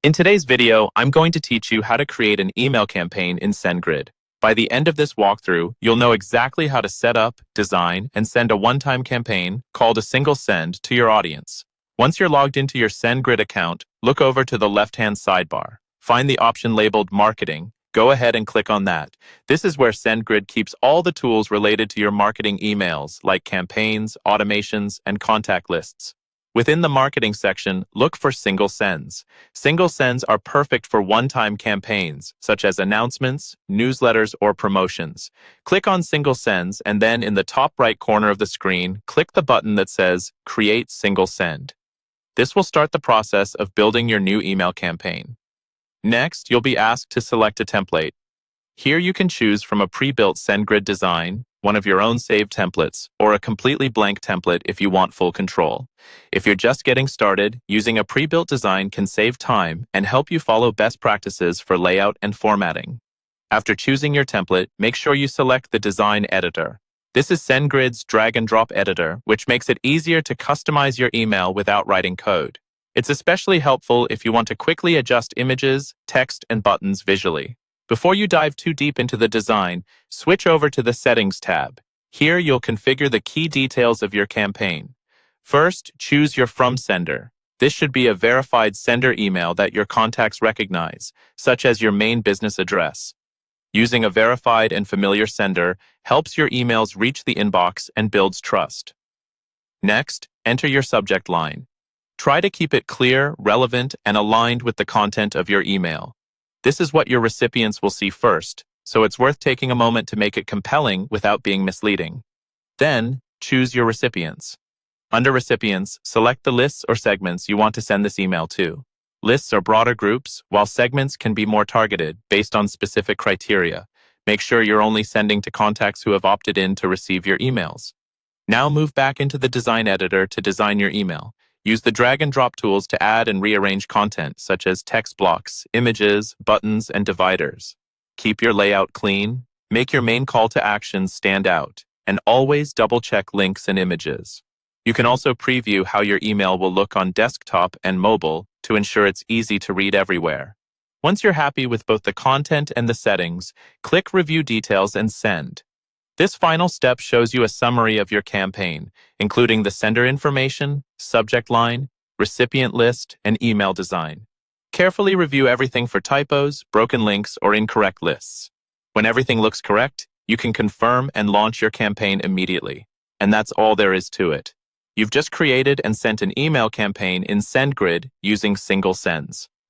In today's video, I'm going to teach you how to create an email campaign in Sendgrid. By the end of this walkthrough, you'll know exactly how to set up, design, and send a one-time campaign called a single send to your audience. Once you're logged into your Sendgrid account, look over to the left-hand sidebar. Find the option labeled Marketing. Go ahead and click on that. This is where Sendgrid keeps all the tools related to your marketing emails, like campaigns, automations, and contact lists. Within the marketing section, look for single sends. Single sends are perfect for one-time campaigns, such as announcements, newsletters, or promotions. Click on single sends, and then in the top right corner of the screen, click the button that says Create Single Send. This will start the process of building your new email campaign. Next, you'll be asked to select a template. Here you can choose from a pre-built Sendgrid design, one of your own saved templates, or a completely blank template if you want full control. If you're just getting started, using a pre-built design can save time and help you follow best practices for layout and formatting. After choosing your template, make sure you select the design editor. This is Sendgrid's drag-and-drop editor, which makes it easier to customize your email without writing code. It's especially helpful if you want to quickly adjust images, text, and buttons visually. Before you dive too deep into the design, switch over to the Settings tab. Here you'll configure the key details of your campaign. First, choose your From Sender. This should be a verified sender email that your contacts recognize, such as your main business address. Using a verified and familiar sender helps your emails reach the inbox and builds trust. Next, enter your subject line. Try to keep it clear, relevant, and aligned with the content of your email. This is what your recipients will see first, so it's worth taking a moment to make it compelling without being misleading. Then, choose your recipients. Under Recipients, select the lists or segments you want to send this email to. Lists are broader groups, while segments can be more targeted based on specific criteria. Make sure you're only sending to contacts who have opted in to receive your emails. Now move back into the design editor to design your email. Use the drag and drop tools to add and rearrange content, such as text blocks, images, buttons, and dividers. Keep your layout clean, make your main call to actions stand out, and always double-check links and images. You can also preview how your email will look on desktop and mobile to ensure it's easy to read everywhere. Once you're happy with both the content and the settings, click Review Details and Send. This final step shows you a summary of your campaign, including the sender information, subject line, recipient list, and email design. Carefully review everything for typos, broken links, or incorrect lists. When everything looks correct, you can confirm and launch your campaign immediately. And that's all there is to it. You've just created and sent an email campaign in Sendgrid using single sends.